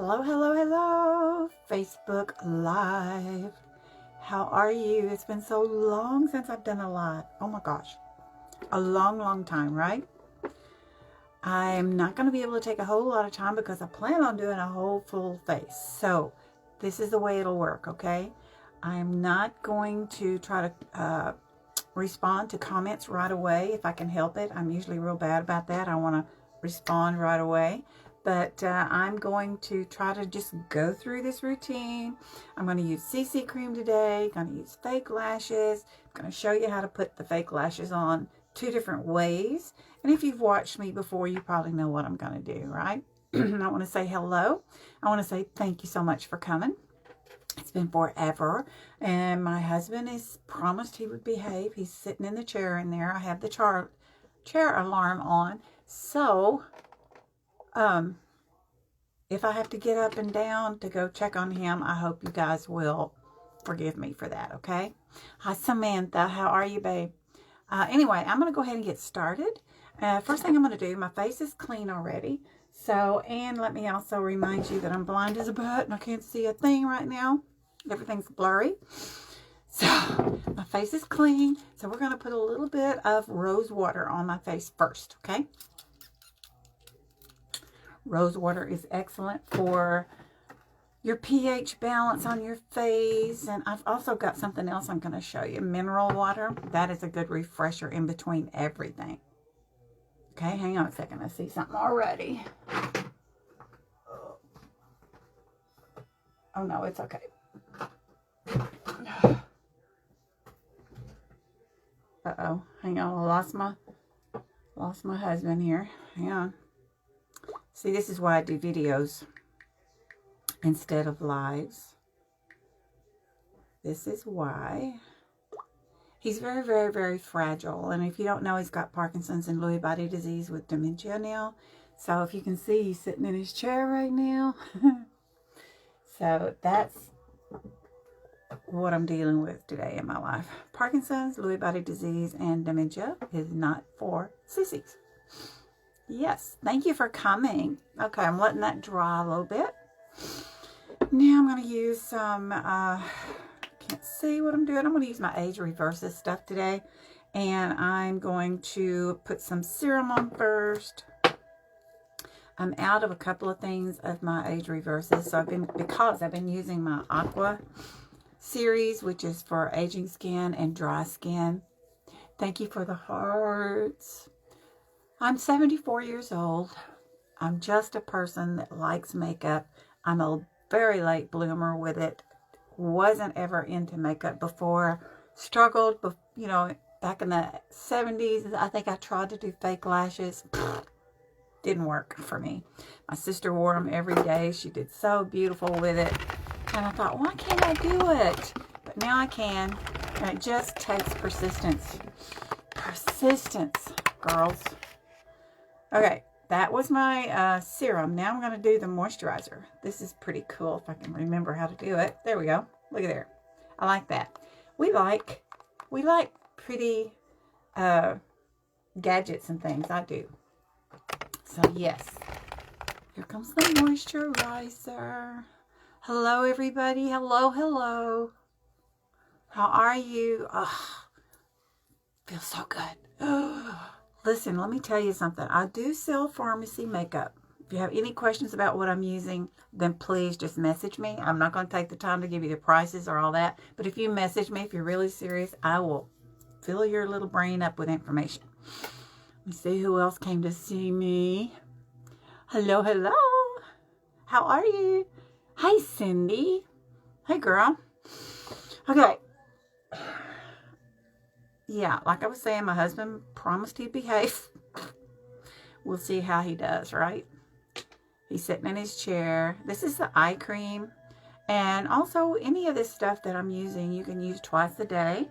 Hello, hello, hello, Facebook Live. How are you? It's been so long since I've done a live. Oh my gosh. A long, long time, right? I'm not going to be able to take a whole lot of time because I plan on doing a whole full face. So this is the way it'll work, okay? I'm not going to try to respond to comments right away if I can help it. I'm usually real bad about that. I want to respond right away. But I'm going to try to just go through this routine. I'm going to use CC cream today. I'm going to use fake lashes. I'm going to show you how to put the fake lashes on 2 different ways. And if you've watched me before, you probably know what I'm going to do, right? I want to say hello. I want to say thank you so much for coming. It's been forever. And my husband has promised he would behave. He's sitting in the chair in there. I have the chair alarm on. So if I have to get up and down to go check on him, I hope you guys will forgive me for that, okay? Hi, Samantha. How are you, babe? Anyway, I'm going to go ahead and get started. First thing I'm going to do, my face is clean already. So, and let me also remind you that I'm blind as a bat and I can't see a thing right now. Everything's blurry. So, my face is clean. So, we're going to put a little bit of rose water on my face first, okay? Rose water is excellent for your pH balance on your face. And I've also got something else I'm going to show you. Mineral water. That is a good refresher in between everything. Okay, hang on a second. I see something already. Oh, no, it's okay. Uh-oh. Hang on. I lost my husband here. Hang on. See, this is why I do videos instead of lives. This is why. He's very, very, very fragile. And if you don't know, he's got Parkinson's and Lewy body disease with dementia now. So if you can see, he's sitting in his chair right now. So that's what I'm dealing with today in my life. Parkinson's, Lewy body disease, and dementia is not for sissies. Yes, thank you for coming. Okay, I'm letting that dry a little bit. Now I'm going to use some, can't see what I'm doing. I'm going to use my Age Reverses stuff today. And I'm going to put some serum on first. I'm out of a couple of things of my Age Reverses. So because I've been using my Aqua series, which is for aging skin and dry skin. Thank you for the hearts. I'm 74 years old. I'm just a person that likes makeup. I'm a very late bloomer with it. Wasn't ever into makeup before. Struggled, you know, back in the 70s. I think I tried to do fake lashes. Didn't work for me. My sister wore them every day. She did so beautiful with it. And I thought, why can't I do it? But now I can. And it just takes persistence. Persistence, girls. Okay, that was my serum. Now I'm going to do the moisturizer. This is pretty cool if I can remember how to do it. There we go. Look at there. I like that. We like pretty gadgets and things. I do. So yes, here comes the moisturizer. Hello, everybody. Hello, hello. How are you? Oh, feels so good. Listen, let me tell you something. I do sell pharmacy makeup. If you have any questions about what I'm using, then please just message me. I'm not going to take the time to give you the prices or all that. But if you message me, if you're really serious, I will fill your little brain up with information. Let me see who else came to see me. Hello, hello. How are you? Hi, Cindy. Hey, girl. Okay. Yeah, like I was saying, my husband promised he'd behave. We'll see how he does, right? He's sitting in his chair. This is the eye cream. And also, any of this stuff that I'm using, you can use twice a day.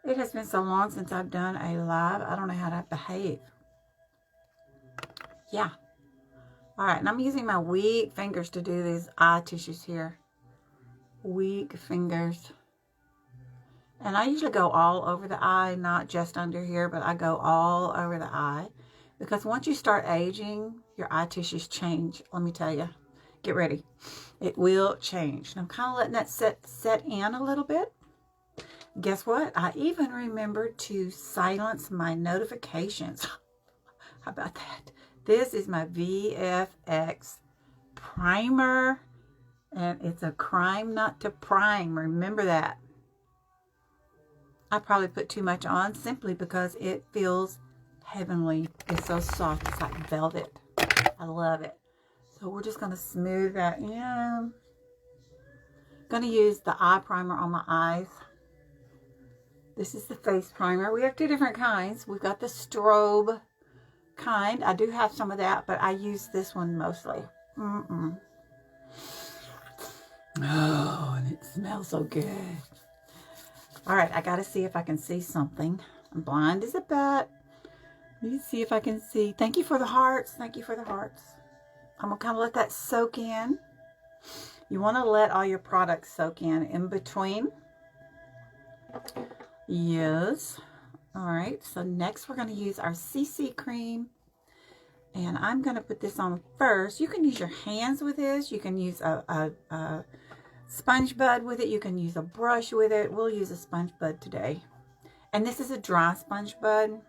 It has been so long since I've done a live. I don't know how to behave. Yeah. All right, and I'm using my weak fingers to do these eye tissues here. Weak fingers. And I usually go all over the eye, not just under here, but I go all over the eye. Because once you start aging, your eye tissues change, let me tell you. Get ready. It will change. And I'm kind of letting that set in a little bit. Guess what? I even remembered to silence my notifications. How about that? This is my VFX primer. And it's a crime not to prime. Remember that. I probably put too much on simply because it feels heavenly. It's so soft. It's like velvet. I love it. So we're just going to smooth that in. Going to use the eye primer on my eyes. This is the face primer. We have two different kinds. We've got the strobe kind. I do have some of that, but I use this one mostly. Oh, and it smells so good. All right, I got to see if I can see something. I'm blind as a bat. Let me see if I can see. Thank you for the hearts. Thank you for the hearts. I'm going to kind of let that soak in. You want to let all your products soak in between. Yes. All right, so next we're going to use our CC cream. And I'm going to put this on first. You can use your hands with this. You can use a sponge bud with it. You can use a brush with it. We'll use a sponge bud today. And this is a dry sponge bud.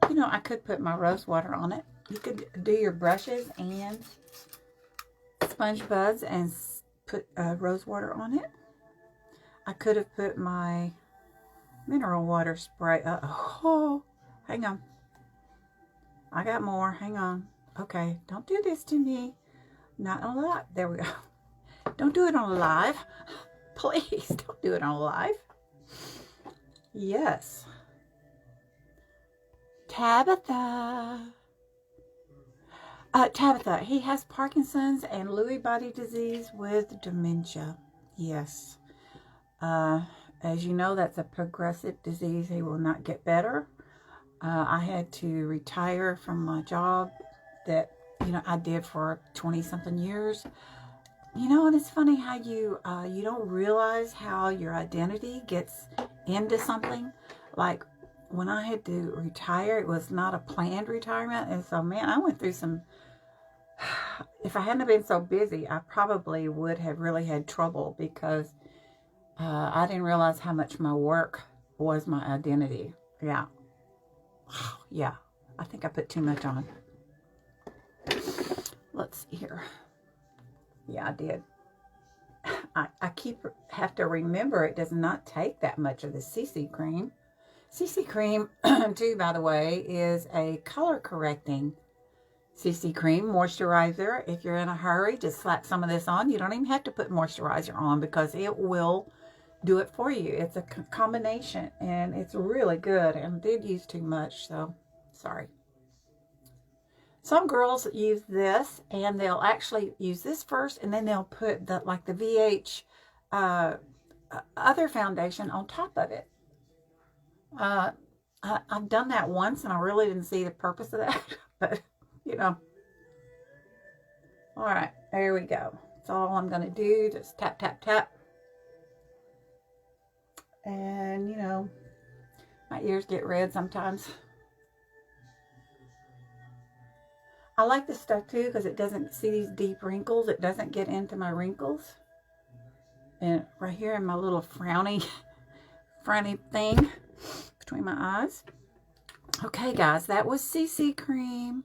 You know, I could put my rose water on it. You could do your brushes and sponge buds and put rose water on it. I could have put my mineral water spray. Oh, hang on. I got more. Hang on. Okay, don't do this to me. Not on live. There we go. Don't do it on live. Please, don't do it on live. Yes. Tabitha. Tabitha, he has Parkinson's and Lewy body disease with dementia. Yes. As you know, that's a progressive disease. He will not get better. I had to retire from my job that, you know, I did for 20-something years. You know, and it's funny how you don't realize how your identity gets into something. Like, when I had to retire, it was not a planned retirement. And so, man, I went through some... If I hadn't been so busy, I probably would have really had trouble because I didn't realize how much my work was my identity. Yeah. Yeah. I think I put too much on. Let's see here. Yeah, I did. I have to remember it does not take that much of the CC cream. CC cream, too, by the way, is a color correcting CC cream moisturizer. If you're in a hurry, just slap some of this on. You don't even have to put moisturizer on because it will do it for you. It's a combination and it's really good. And I did use too much, so sorry. Some girls use this and they'll actually use this first and then they'll put the VH other foundation on top of it. I've done that once and I really didn't see the purpose of that, but you know. All right, there we go. That's all I'm going to do. Just tap, tap, tap. And, you know, my ears get red sometimes. I like this stuff too because it doesn't see these deep wrinkles. It doesn't get into my wrinkles. And right here in my little frowny thing between my eyes. Okay, guys, that was CC cream.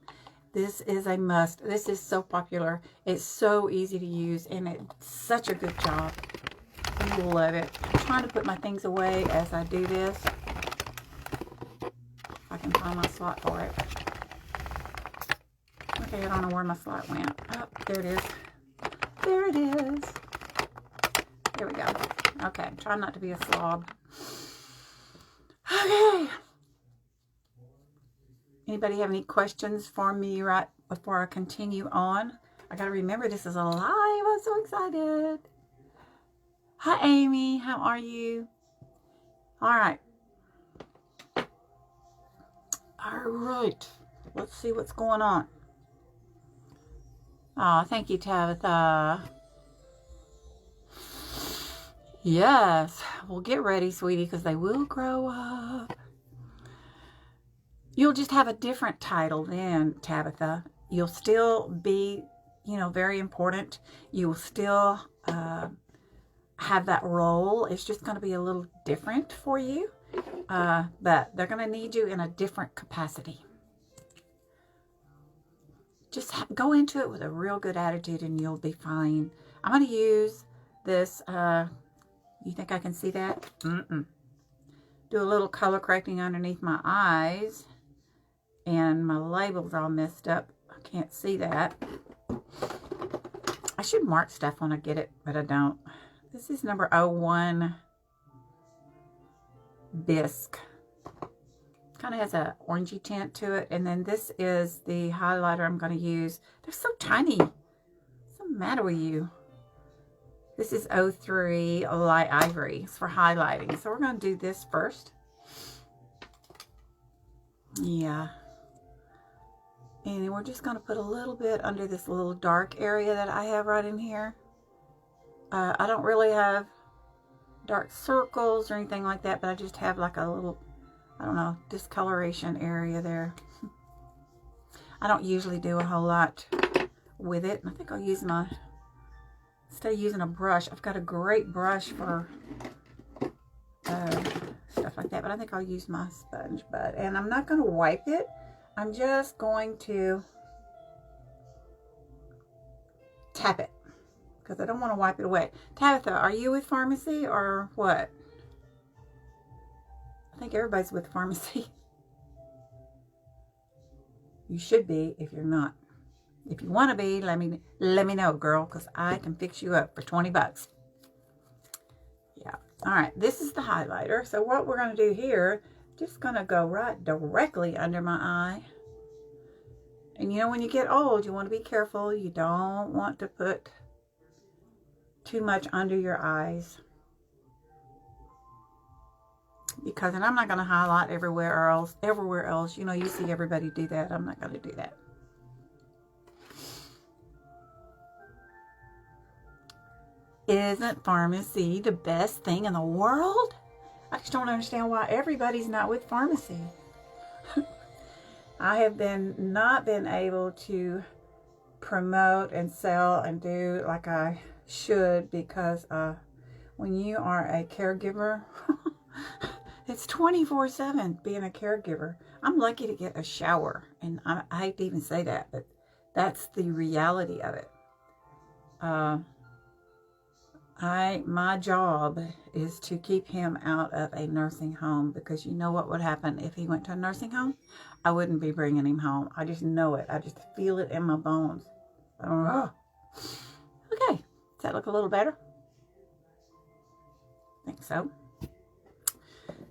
This is a must. This is so popular. It's so easy to use, and it's such a good job. You will love it. I'm trying to put my things away as I do this. If I can find my slot for it. Okay, I don't know where my slot went. Oh, there it is. There it is. Here we go. Okay, I'm trying not to be a slob. Okay. Anybody have any questions for me right before I continue on? I got to remember this is a live. I'm so excited. Hi, Amy. How are you? All right. All right. Let's see what's going on. Oh, thank you, Tabitha. Yes. Well, get ready, sweetie, because they will grow up. You'll just have a different title then, Tabitha. You'll still be you know, very important. You will still have that role. It's just going to be a little different for you. But they're going to need you in a different capacity. Just go into it with a real good attitude and you'll be fine. I'm going to use this. You think I can see that? Do a little color correcting underneath my eyes. And my label's all messed up. I can't see that. I should mark stuff when I get it, but I don't. This is number 01 Bisque. Kind of has a orangey tint to it. And then this is the highlighter I'm going to use. They're so tiny. What's the matter with you? This is 03 Light Ivory. It's for highlighting. So we're going to do this first. Yeah. And then we're just going to put a little bit under this little dark area that I have right in here. I don't really have dark circles or anything like that, but I just have like a little, I don't know, discoloration area there. I don't usually do a whole lot with it. I think I'll use my, instead of using a brush, I've got a great brush for stuff like that, but I think I'll use my sponge bud. And I'm not going to wipe it. I'm just going to tap it because I don't want to wipe it away. Tabitha, are you with pharmacy or what? I think everybody's with pharmacy. You should be if you're not. If you want to be, let me know, girl, because I can fix you up for 20 bucks. Yeah. All right. This is the highlighter. So what we're going to do here, just going to go right directly under my eye. And you know, when you get old, you want to be careful. You don't want to put too much under your eyes. Because, and I'm not going to highlight everywhere else. You know, you see everybody do that. I'm not going to do that. Isn't pharmacy the best thing in the world? I just don't understand why everybody's not with pharmacy. I have not been able to promote and sell and do like I should because when you are a caregiver, it's 24/7 being a caregiver. I'm lucky to get a shower, and I hate to even say that, but that's the reality of it. My job is to keep him out of a nursing home, because you know what would happen if he went to a nursing home? I wouldn't be bringing him home. I just know it. I just feel it in my bones. Okay. Does that look a little better? I think so.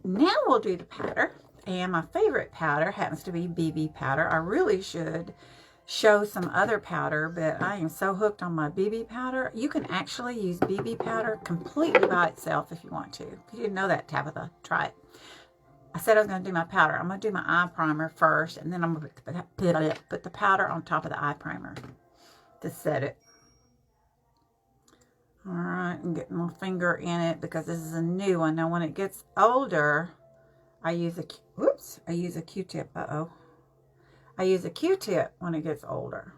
Now we'll do the powder. And my favorite powder happens to be BB powder. I really should show some other powder, but I am so hooked on my BB powder. You can actually use BB powder completely by itself if you want to. If you didn't know that, Tabitha, try it. I said I was going to do my powder. I'm going to do my eye primer first, and then I'm going to put the powder on top of the eye primer to set it. All right, I'm getting my finger in it because this is a new one. Now, when it gets older, I use a Q-tip. I use a Q-tip when it gets older.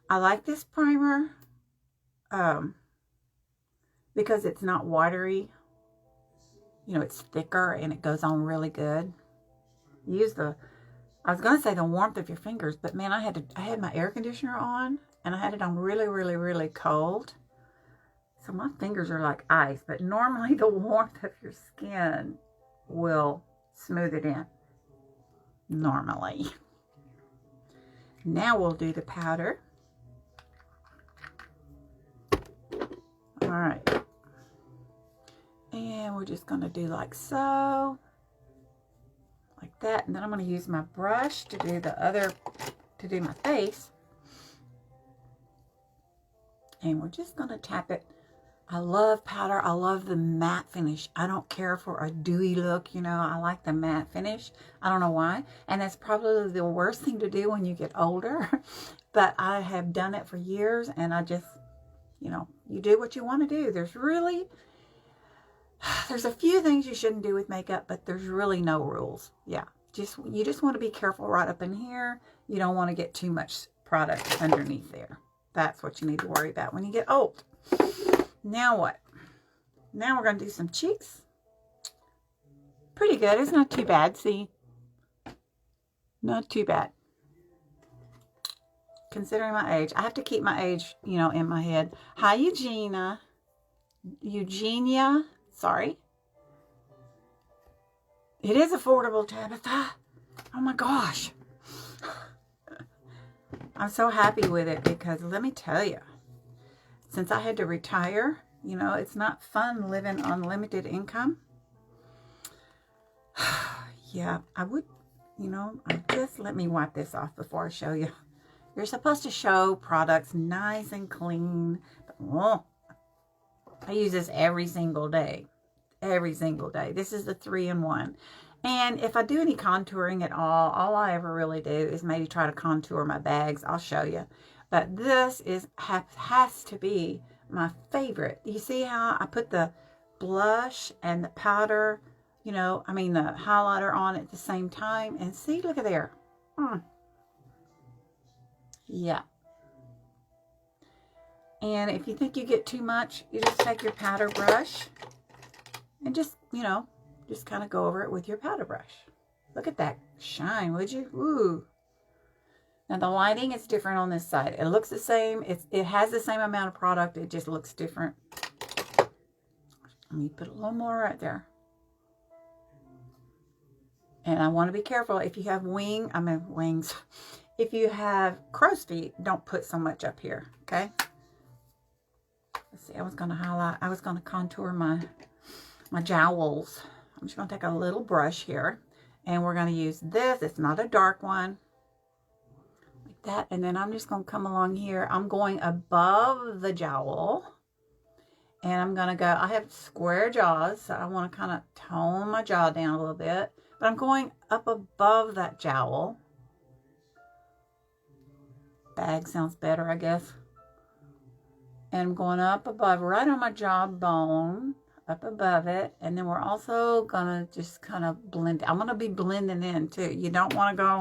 I like this primer because it's not watery. You know, it's thicker and it goes on really good. Use I was going to say the warmth of your fingers, but man, I had my air conditioner on and I had it on really, really, really cold. So my fingers are like ice, but normally the warmth of your skin will smooth it in. Normally. Now we'll do the powder. All right. And we're just going to do like so. Like that. And then I'm going to use my brush to do my face. And we're just going to tap it. I love powder. I love the matte finish. I don't care for a dewy look, you know. I like the matte finish. I don't know why. And that's probably the worst thing to do when you get older. But I have done it for years, and I just, you know, you do what you want to do. There's a few things you shouldn't do with makeup, but there's really no rules. Yeah. You just want to be careful right up in here. You don't want to get too much product underneath there. That's what you need to worry about when you get old. Now what? Now we're going to do some cheeks. Pretty good. It's not too bad. See? Not too bad. Considering my age. I have to keep my age, you know, in my head. Hi, Eugenia. Sorry. It is affordable, Tabitha. Oh my gosh. I'm so happy with it because let me tell you, since I had to retire, you know, it's not fun living on limited income. Yeah, I would, you know, just let me wipe this off before I show you. You're supposed to show products nice and clean. But, I use this every single day. Every single day. This is the 3-in-1. And if I do any contouring at all I ever really do is maybe try to contour my bags. I'll show you. But this has to be my favorite. You see how I put the blush and the powder, you know, I mean the highlighter on at the same time. And see, look at there. Yeah. And if you think you get too much, you just take your powder brush and just, you know, just kind of go over it with your powder brush. Look at that shine, would you? Ooh. Now the lighting is different on this side. It looks the same. It has the same amount of product. It just looks different. Let me put a little more right there. And I want to be careful. If you have wings. If you have crow's feet, don't put so much up here. Okay. Let's see. I was going to contour my jowls. I'm just going to take a little brush here. And we're going to use this. It's not a dark one. Like that. And then I'm just going to come along here. I'm going above the jowl. And I'm going to go. I have square jaws. So I want to kind of tone my jaw down a little bit. But I'm going up above that jowl. Bag sounds better, I guess. And I'm going up above, right on my jawbone, up above it. And then we're also going to just kind of blend. I'm going to be blending in too. You don't want to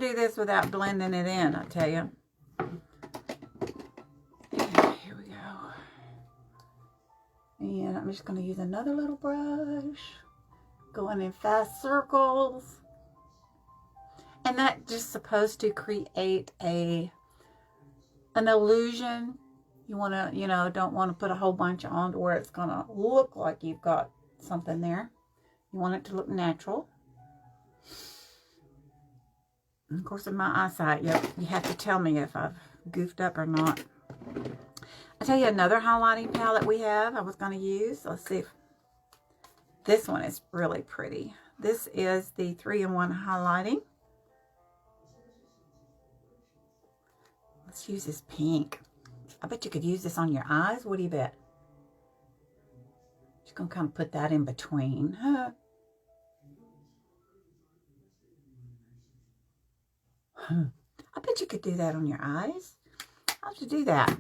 do this without blending it in, I tell you. Okay, here we go. And I'm just going to use another little brush. Going in fast circles. And that's just supposed to create an illusion. You want to, you know, don't want to put a whole bunch on to where it's going to look like you've got something there. You want it to look natural. And of course, in my eyesight, you have to tell me if I've goofed up or not. I'll tell you another highlighting palette we have I was going to use. Let's see if this one is really pretty. This is the 3-in-1 highlighting. Let's use this pink. I bet you could use this on your eyes. What do you bet? Just going to kind of put that in between. I bet you could do that on your eyes. How'd you do that?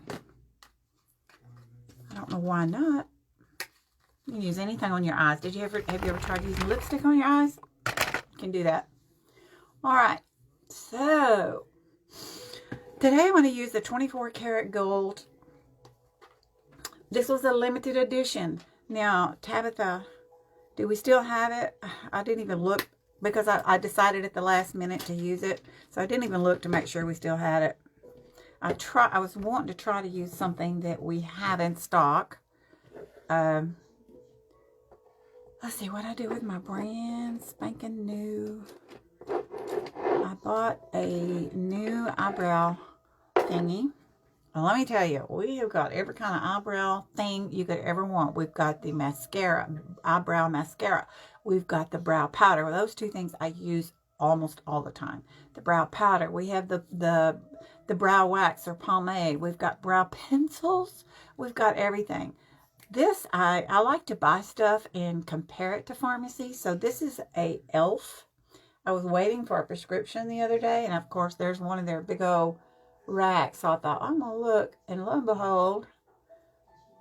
I don't know why not. You can use anything on your eyes. Have you ever tried using lipstick on your eyes? You can do that. All right. So today I'm going to use the 24 karat gold. This was a limited edition. Now, Tabitha, do we still have it? I didn't even look because I decided at the last minute to use it. So I didn't even look to make sure we still had it. I was wanting to try to use something that we have in stock. Let's see what I do with my brand spanking new. I bought a new eyebrow thingy. Well, let me tell you, we have got every kind of eyebrow thing you could ever want. We've got the mascara, eyebrow mascara. We've got the brow powder. Well, those two things I use almost all the time. The brow powder. We have the brow wax or pomade. We've got brow pencils. We've got everything. This, I like to buy stuff and compare it to pharmacy. So this is a e.l.f. I was waiting for a prescription the other day. And of course, there's one of their big old racks. So I thought, I'm going to look. And lo and behold,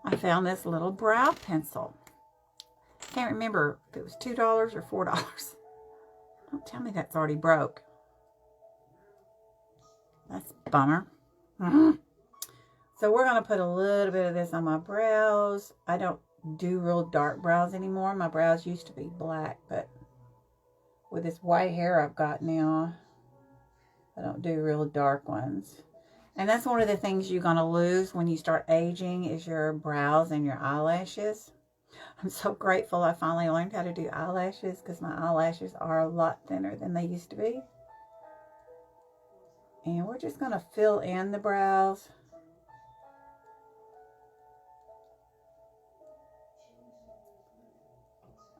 I found this little brow pencil. Can't remember if it was $2 or $4. Don't tell me that's already broke. That's a bummer. So we're going to put a little bit of this on my brows. I don't do real dark brows anymore. My brows used to be black, but with this white hair I've got now, I don't do real dark ones. And that's one of the things you're going to lose when you start aging is your brows and your eyelashes. I'm so grateful I finally learned how to do eyelashes because my eyelashes are a lot thinner than they used to be. And we're just going to fill in the brows.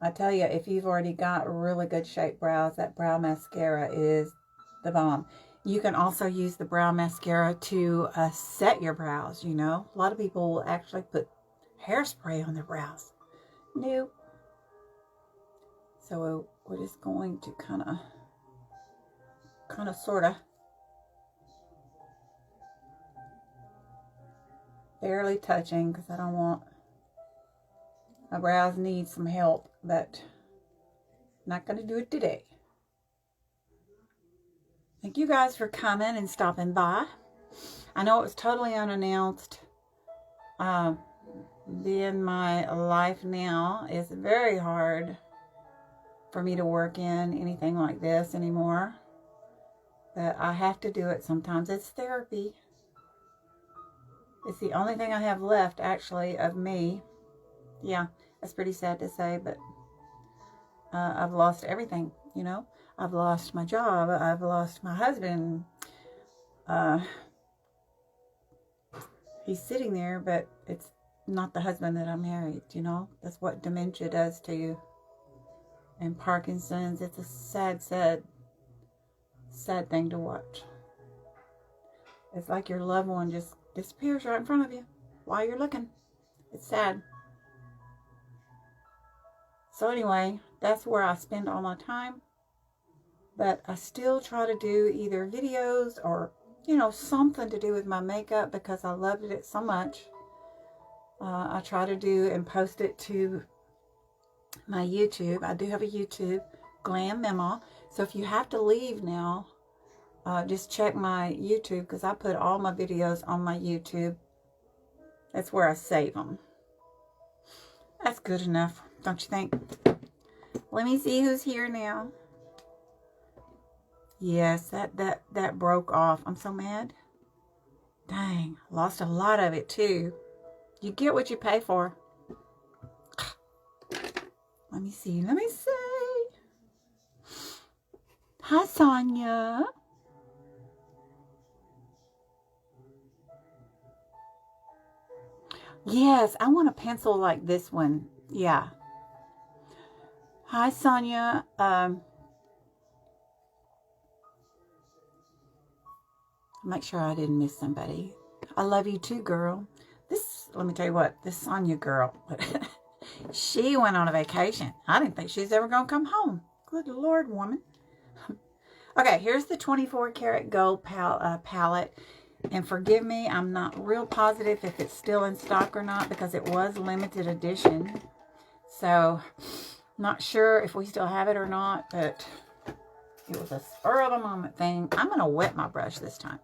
I tell you, if you've already got really good shaped brows, that brow mascara is the bomb. You can also use the brow mascara to set your brows, you know. A lot of people will actually put hairspray on their brows. Nope. So we're just going to kind of sort of barely touching because I don't want, my brows need some help, but I'm not going to do it today. Thank you guys for coming and stopping by. I know it was totally unannounced. Being my life now, it's very hard for me to work in anything like this anymore. But I have to do it sometimes. It's therapy. It's the only thing I have left, actually, of me. Yeah, that's pretty sad to say, but I've lost everything, you know. I've lost my job. I've lost my husband. He's sitting there, but it's not the husband that I married, you know. That's what dementia does to you. And Parkinson's, it's a sad thing to watch. It's like your loved one just disappears right in front of you while you're looking. It's sad. So anyway, that's where I spend all my time. But I still try to do either videos or, you know, something to do with my makeup because I loved it so much. I try to do and post it to my YouTube. I do have a YouTube, Glam Mema. So if you have to leave now, just check my YouTube because I put all my videos on my YouTube. That's where I save them. That's good enough, don't you think? Let me see who's here now. Yes, that broke off. I'm so mad. Dang, lost a lot of it too. You get what you pay for. Let me see. Hi, Sonia. Yes, I want a pencil like this one. Yeah. Hi, Sonia. Make sure I didn't miss somebody. I love you too, girl. Let me tell you what, this Sonia girl, she went on a vacation. I didn't think she was ever going to come home. Good Lord, woman. Okay, here's the 24 karat gold palette. And forgive me, I'm not real positive if it's still in stock or not because it was limited edition. So, not sure if we still have it or not, but it was a spur of the moment thing. I'm going to wet my brush this time.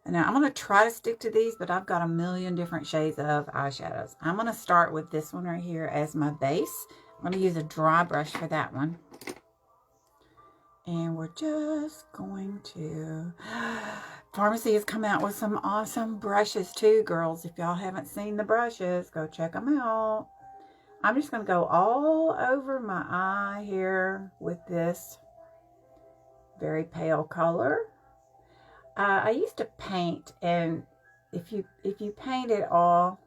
Now, I'm going to try to stick to these, but I've got a million different shades of eyeshadows. I'm going to start with this one right here as my base. I'm going to use a dry brush for that one. And we're just going to... Pharmacy has come out with some awesome brushes too, girls. If y'all haven't seen the brushes, go check them out. I'm just going to go all over my eye here with this very pale color. I used to paint, and if you paint it all,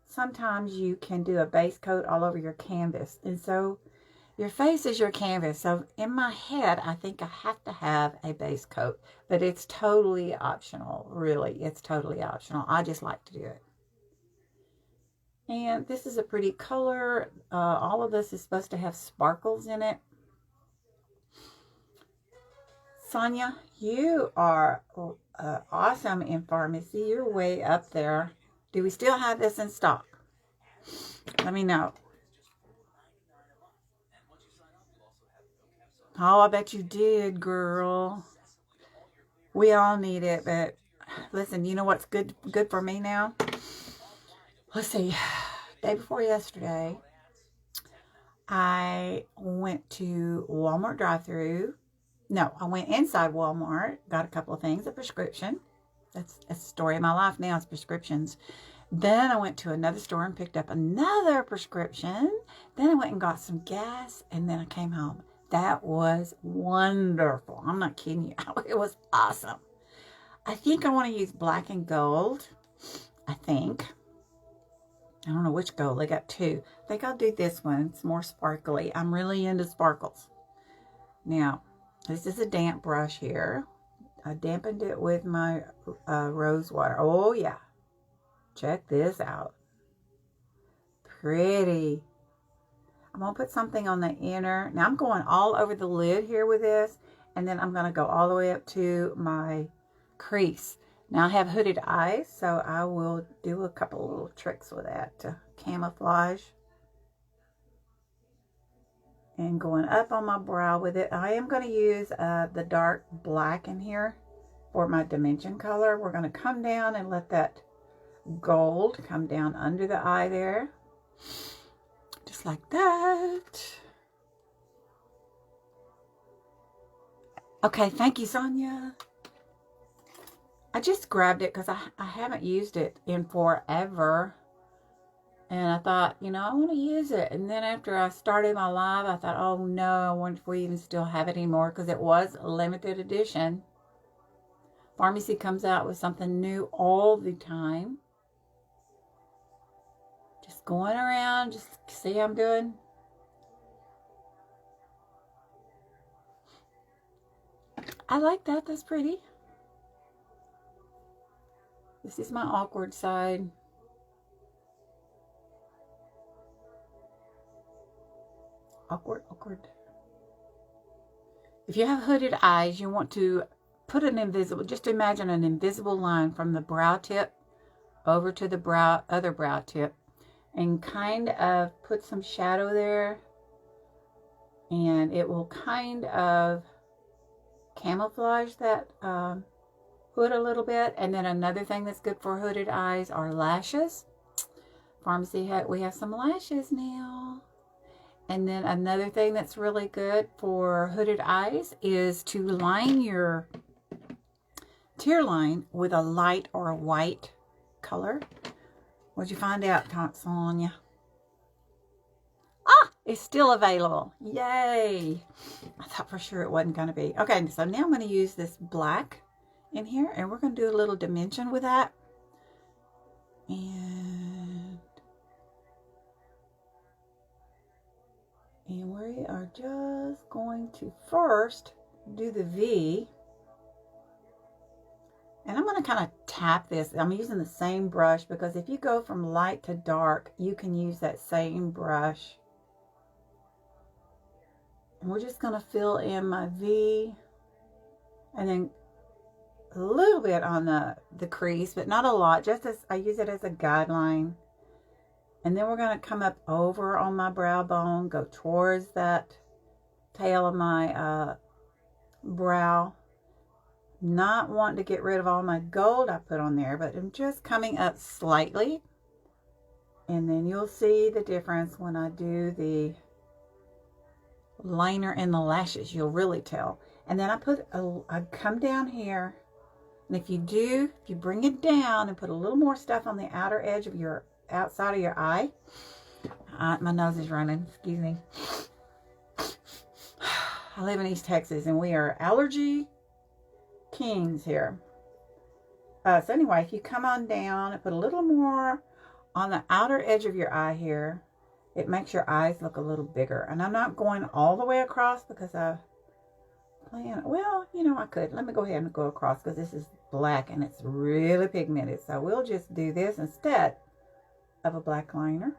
sometimes you can do a base coat all over your canvas. And so your face is your canvas. So in my head, I think I have to have a base coat, but it's totally optional. Really, it's totally optional. I just like to do it. And this is a pretty color. All of this is supposed to have sparkles in it. Sonia, you are awesome in pharmacy. You're way up there. Do we still have this in stock? Let me know. Oh, I bet you did, girl. We all need it, but listen, you know what's good for me now? Let's see. Day before yesterday, I went to Walmart drive-thru. No, I went inside Walmart, got a couple of things, a prescription. That's the story of my life now, is prescriptions. Then I went to another store and picked up another prescription. Then I went and got some gas, and then I came home. That was wonderful. I'm not kidding you. It was awesome. I think I want to use black and gold. I think. I don't know which gold. They got two. I think I'll do this one. It's more sparkly. I'm really into sparkles. Now, this is a damp brush here. I dampened it with my rose water. Oh, yeah. Check this out. Pretty. I'm going to put something on the inner. Now, I'm going all over the lid here with this. And then I'm going to go all the way up to my crease. Now, I have hooded eyes, so I will do a couple little tricks with that to camouflage. And going up on my brow with it. I am going to use the dark black in here for my dimension color. We're going to come down and let that gold come down under the eye there. Just like that. Okay, thank you, Sonia. I just grabbed it because I haven't used it in forever. And I thought, you know, I want to use it. And then after I started my live, I thought, oh no, I wonder if we even still have it anymore, because it was a limited edition. Pharmacy comes out with something new all the time. Just going around, just see how I'm doing. I like that. That's pretty. This is my awkward side. Awkward. If you have hooded eyes, you want to put an invisible, just imagine an invisible line from the brow tip over to the other brow tip, and kind of put some shadow there, and it will kind of camouflage that hood a little bit. And then another thing that's good for hooded eyes are lashes. Pharmacy, we have some lashes now. And then another thing that's really good for hooded eyes is to line your tear line with a light or a white color. What'd you find out, Sonia? Ah, it's still available. Yay. I thought for sure it wasn't going to be. Okay, so now I'm going to use this black in here, and we're going to do a little dimension with that. And we are just going to first do the V. And I'm going to kind of tap this. I'm using the same brush, because if you go from light to dark, you can use that same brush. And we're just going to fill in my V. And then a little bit on the crease, but not a lot. Just as I use it as a guideline. And then we're going to come up over on my brow bone, go towards that tail of my brow. Not wanting to get rid of all my gold I put on there, but I'm just coming up slightly. And then you'll see the difference when I do the liner and the lashes. You'll really tell. And then I come down here. And if you bring it down and put a little more stuff on the outer edge of your outside of your eye. My nose is running, excuse me. I live in East Texas, and we are allergy kings here. So anyway, if you come on down and put a little more on the outer edge of your eye here, it makes your eyes look a little bigger. And I'm not going all the way across, because I plan, well, you know, I could. Let me go ahead and go across, because this is black and it's really pigmented. So we'll just do this instead of a black liner,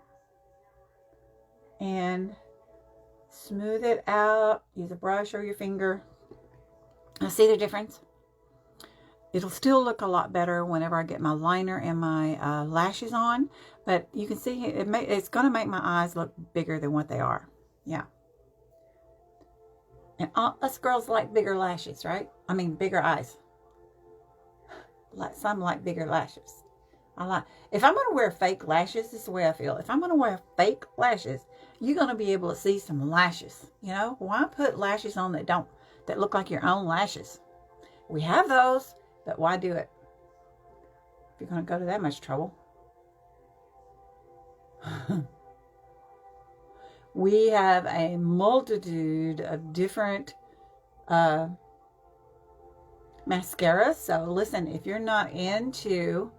and smooth it out. Use a brush or your finger. Now, see the difference? It'll still look a lot better whenever I get my liner and my lashes on, but you can see it's going to make my eyes look bigger than what they are. Yeah. And all us girls like bigger lashes, right? I mean, bigger eyes. Like some like bigger lashes. If I'm going to wear fake lashes, this is the way I feel. If I'm going to wear fake lashes, you're going to be able to see some lashes. You know, why put lashes on that look like your own lashes? We have those, but why do it? If you're going to go to that much trouble. We have a multitude of different mascaras. So listen, if you're not into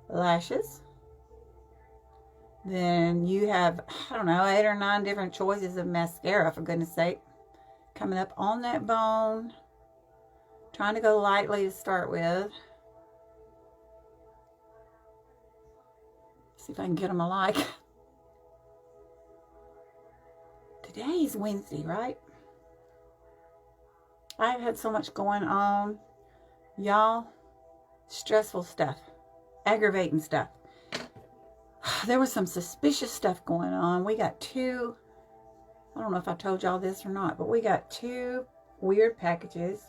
lashes, then you have, I don't know, 8 or 9 different choices of mascara, for goodness sake. Coming up on that bone. Trying to go lightly to start with. See if I can get them alike. Today is Wednesday, right? I've had so much going on. Y'all, stressful stuff. Aggravating stuff. There was some suspicious stuff going on. We got 2, I don't know if I told y'all this or not, but we got 2 weird packages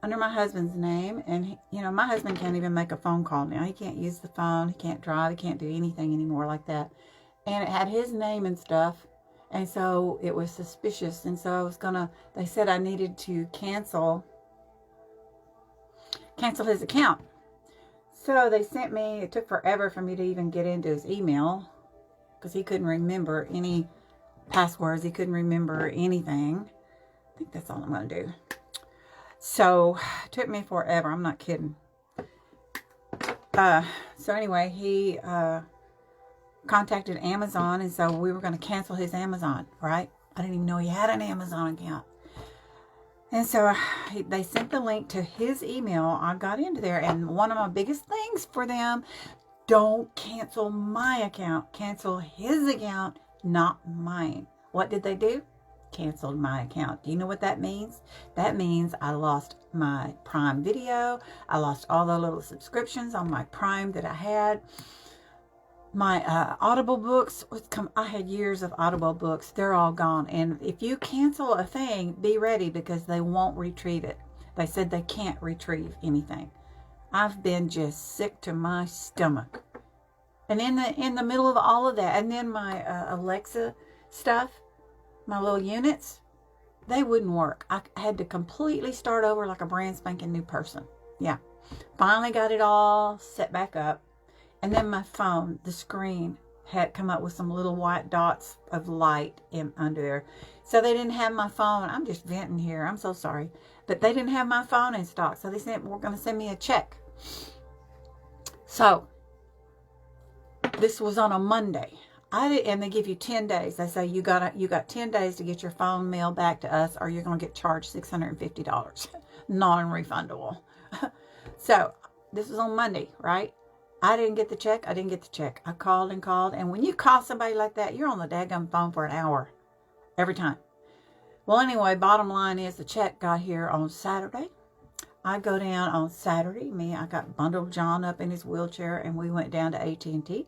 under my husband's name. And, you know, my husband can't even make a phone call now. He can't use the phone. He can't drive. He can't do anything anymore like that. And it had his name and stuff. And so it was suspicious. And so they said I needed to cancel his account. So they sent me, it took forever for me to even get into his email because he couldn't remember any passwords. He couldn't remember anything. I think that's all I'm going to do. So it took me forever. I'm not kidding. So anyway, he contacted Amazon, and so we were going to cancel his Amazon, right? I didn't even know he had an Amazon account. And so they sent the link to his email. I got into there, and one of my biggest things for them, don't cancel my account. Cancel his account, not mine. What did they do? Canceled my account. Do you know what that means? That means I lost my Prime Video. I lost all the little subscriptions on my Prime that I had. My Audible books, I had years of Audible books. They're all gone. And if you cancel a thing, be ready because they won't retrieve it. They said they can't retrieve anything. I've been just sick to my stomach. And in the middle of all of that, and then my Alexa stuff, my little units, they wouldn't work. I had to completely start over like a brand spanking new person. Yeah. Finally got it all set back up. And then my phone, the screen had come up with some little white dots of light under there. So they didn't have my phone. I'm just venting here. I'm so sorry. But they didn't have my phone in stock. So they said, we're going to send me a check. So this was on a Monday. And they give you 10 days. They say you got 10 days to get your phone mailed back to us, or you're going to get charged $650, non-refundable. So this was on Monday, right? I didn't get the check. I called and called, and when you call somebody like that, you're on the daggum phone for an hour every time. Well, anyway, bottom line is the check got here on Saturday. I go down on Saturday. I got bundled John up in his wheelchair, and we went down to AT&T.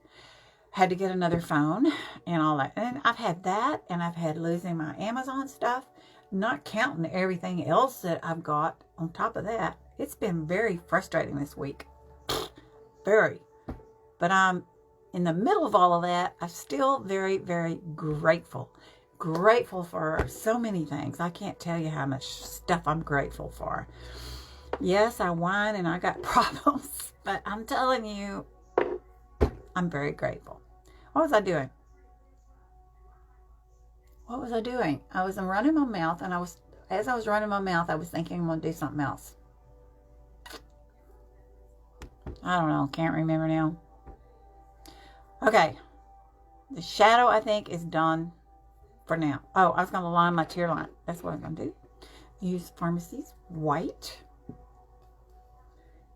Had to get another phone and all that. And I've had that, and I've had losing my Amazon stuff, not counting everything else that I've got on top of that. It's been very frustrating this week. Very. But I'm in the middle of all of that. I'm still very, very grateful. Grateful for so many things. I can't tell you how much stuff I'm grateful for. Yes, I whine and I got problems, but I'm telling you, I'm very grateful. What was I doing? I was running my mouth, and as I was running my mouth, I was thinking I'm going to do something else. I don't know. Can't remember now. Okay. The shadow, I think, is done for now. Oh, I was going to line my tear line. That's what I'm going to do. Use Pharmacy's white.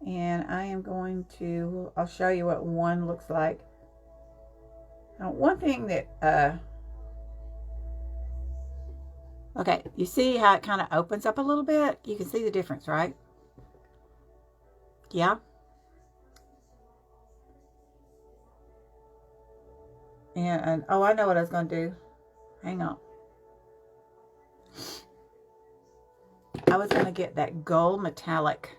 And I am going to, I'll show you what one looks like. Now, one thing that, okay, you see how it kind of opens up a little bit? You can see the difference, right? Yeah. And oh, I know what I was going to do. Hang on. I was going to get that gold metallic.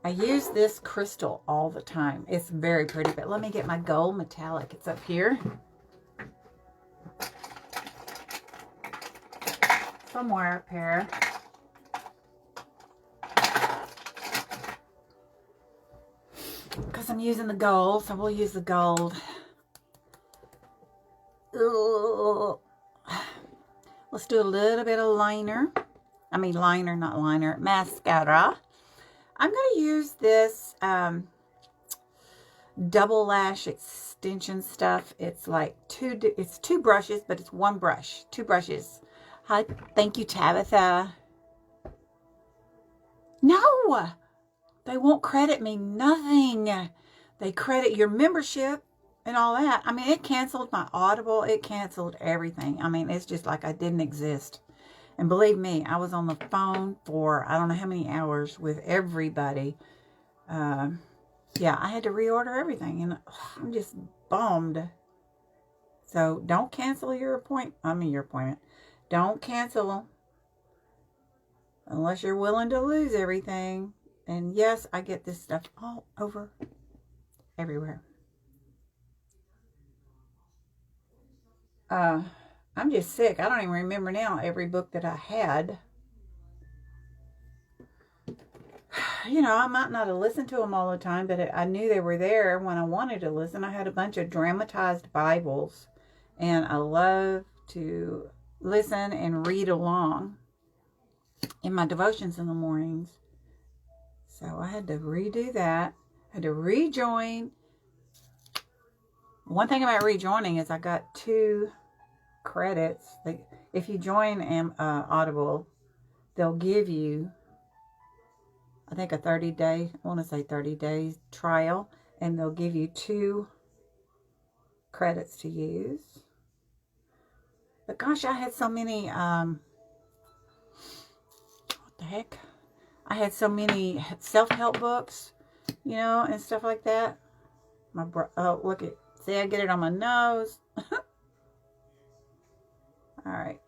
I use this crystal all the time. It's very pretty, but let me get my gold metallic. It's up here. Somewhere up here. Because I'm using the gold, so we'll use the gold. Ugh. Let's do a little bit of liner. I mean liner, not liner. Mascara. I'm going to use this double lash extension stuff. It's like two brushes, but it's one brush. Two brushes. Hi, thank you, Tabitha. No! They won't credit me nothing. They credit your membership and all that. I mean, it canceled my Audible. It canceled everything. I mean, it's just like I didn't exist. And believe me, I was on the phone for I don't know how many hours with everybody. Yeah, I had to reorder everything. And I'm just bummed. So don't cancel your appointment. Don't cancel unless you're willing to lose everything. And yes, I get this stuff all over everywhere. I'm just sick. I don't even remember now every book that I had. You know, I might not have listened to them all the time, but I knew they were there when I wanted to listen. I had a bunch of dramatized Bibles, and I love to listen and read along in my devotions in the mornings. So I had to redo that. I had to rejoin. One thing about rejoining is I got 2 credits. If you join Audible, they'll give you, I think, a 30-day, I want to say 30 days trial, and they'll give you 2 credits to use. But gosh, I had so many, what the heck? I had so many self-help books, you know, and stuff like that. Oh, look at, see, I get it on my nose. All right.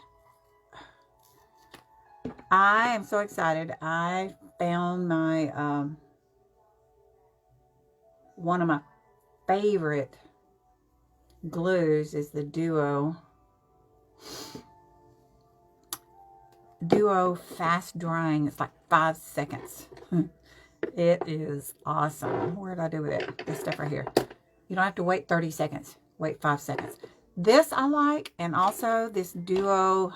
I am so excited. I found my, one of my favorite glues is the Duo Fast Drying. It's like 5 seconds. It is awesome. Where did I do with it? This stuff right here. You don't have to wait 30 seconds. Wait 5 seconds. This I like, and also this Duo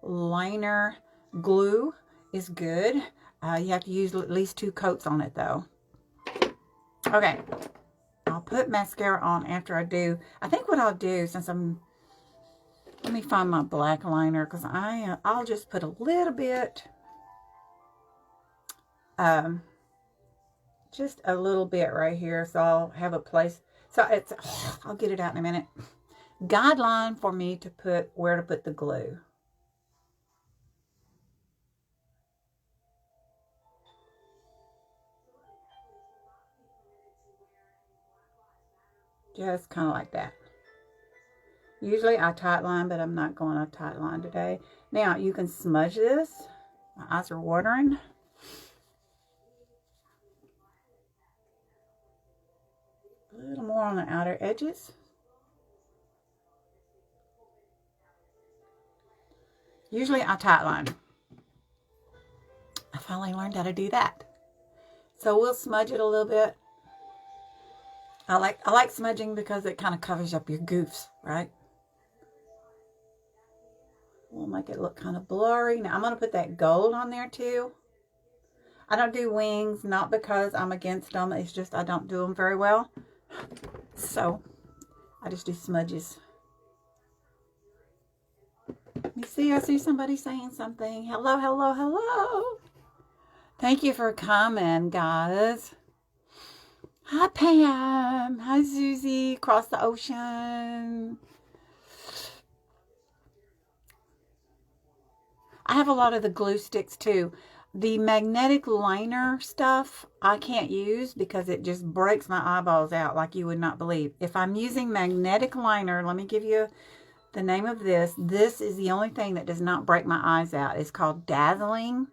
liner glue is good. You have to use at least 2 coats on it though. Okay, I'll put mascara on after I do. I think what I'll do, since let me find my black liner, because I'll just put a little bit, just a little bit right here, so I'll have a place. So it's, I'll get it out in a minute. Guideline for me to put where to put the glue. Just kind of like that. Usually I tight line, but I'm not going to tight line today. Now you can smudge this. My eyes are watering. A little more on the outer edges. Usually I tight line. I finally learned how to do that. So we'll smudge it a little bit. I like smudging because it kind of covers up your goofs, right? We'll make it look kind of blurry. Now I'm going to put that gold on there too. I don't do wings, not because I'm against them. It's just I don't do them very well. So I just do smudges. Let me see. I see somebody saying something. Hello, hello, hello. Thank you for coming, guys. Hi, Pam. Hi, Susie. Across the ocean. I have a lot of the glue sticks, too. The magnetic liner stuff, I can't use because it just breaks my eyeballs out like you would not believe. If I'm using magnetic liner, let me give you The name of this is the only thing that does not break my eyes out. It's called Dazzling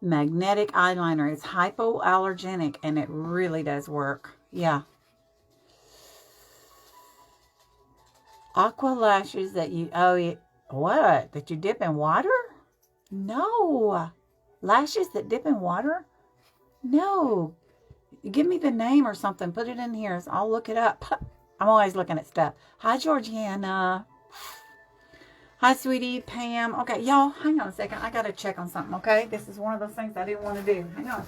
Magnetic Eyeliner. It's hypoallergenic, and it really does work. Yeah. Aqua lashes that you, what? That you dip in water? No. Lashes that dip in water? No. Give me the name or something. Put it in here. I'll look it up. I'm always looking at stuff. Hi, Georgiana. Hi, sweetie. Pam. Okay, y'all, hang on a second. I got to check on something, okay? This is one of those things I didn't want to do. Hang on.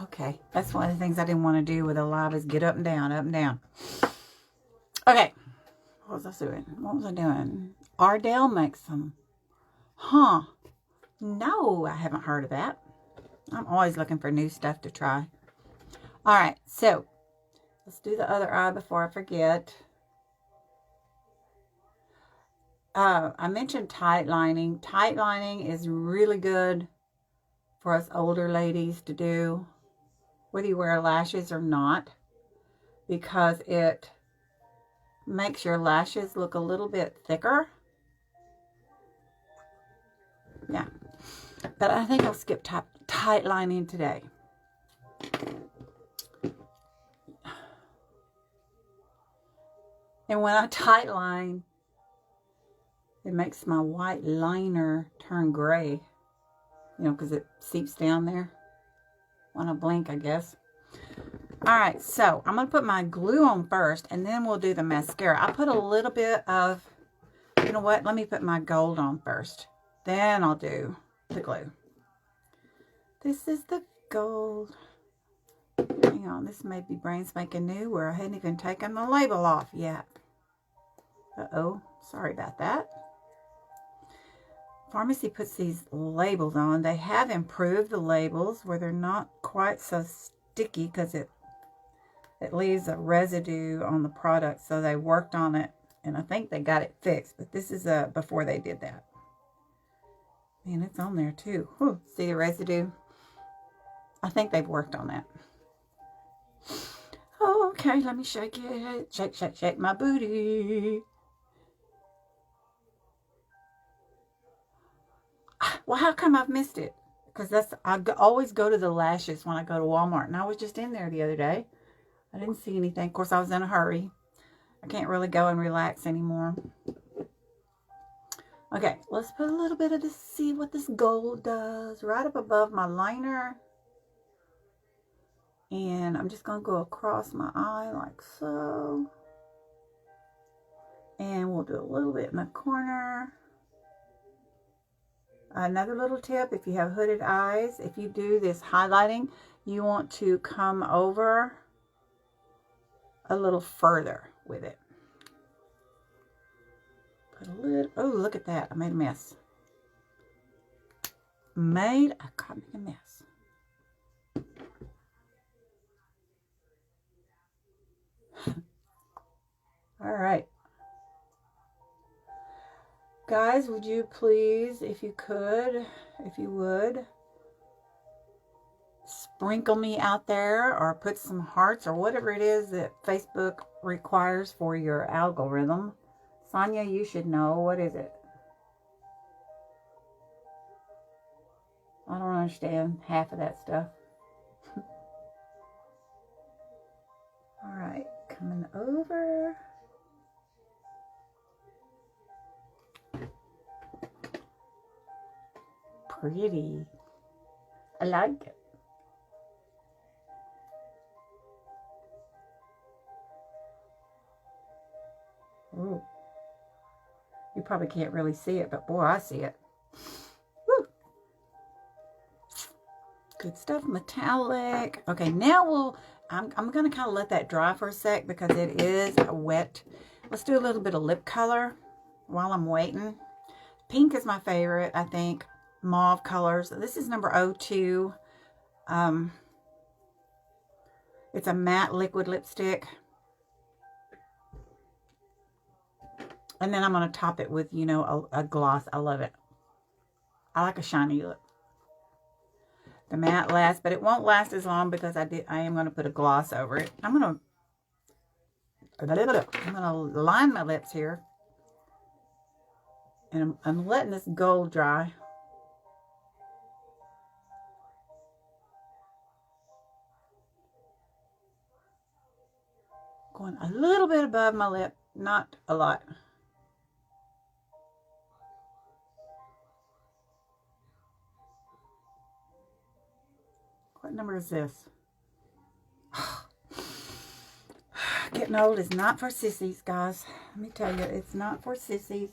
Okay, that's one of the things I didn't want to do with a live is get up and down, up and down. Okay, what was I doing? What was I doing? Ardell makes them. Huh. No, I haven't heard of that. I'm always looking for new stuff to try. All right, so let's do the other eye before I forget. I mentioned tight lining. Tight lining is really good for us older ladies to do, whether you wear lashes or not, because it makes your lashes look a little bit thicker. Yeah, but I think I'll skip tight lining today. And when I tight line, it makes my white liner turn gray, you know, because it seeps down there when I blink, I guess. All right, so I'm going to put my glue on first, and then we'll do the mascara. I put a little bit of, you know what, let me put my gold on first. Then I'll do the glue. This is the gold. Hang on, this may be brand spanking new where I hadn't even taken the label off yet. Uh-oh, sorry about that. Pharmacy puts these labels on. They have improved the labels where they're not quite so sticky because it leaves a residue on the product. So they worked on it, and I think they got it fixed. But this is before they did that. Man, it's on there too. Whew, see the residue? I think they've worked on that. Oh, okay, let me shake it. Shake, shake, shake my booty. Well, how come I've missed it? Because I always go to the lashes when I go to Walmart. And I was just in there the other day. I didn't see anything. Of course, I was in a hurry. I can't really go and relax anymore. Okay, let's put a little bit of this, see what this gold does. Right up above my liner. And I'm just going to go across my eye like so. And we'll do a little bit in the corner. Another little tip, if you have hooded eyes, if you do this highlighting, you want to come over a little further with it. Put a little, oh, look at that. I made a mess. I caught me a mess. All right. Guys, would you please, if you would, sprinkle me out there or put some hearts or whatever it is that Facebook requires for your algorithm. Sonia, you should know. What is it? I don't understand half of that stuff. All right, coming over. Pretty. I like it. Ooh. You probably can't really see it, but boy, I see it. Woo. Good stuff. Metallic. Okay, now I'm going to kind of let that dry for a sec because it is wet. Let's do a little bit of lip color while I'm waiting. Pink is my favorite, I think. Mauve colors. This is number 02. It's a matte liquid lipstick. And then I'm going to top it with, you know, a gloss. I love it. I like a shiny look. The matte lasts, but it won't last as long because I am going to put a gloss over it. I'm going to line my lips here. And I'm letting this gold dry. Going a little bit above my lip, not a lot. What number is this? Getting old is not for sissies, guys. Let me tell you, it's not for sissies.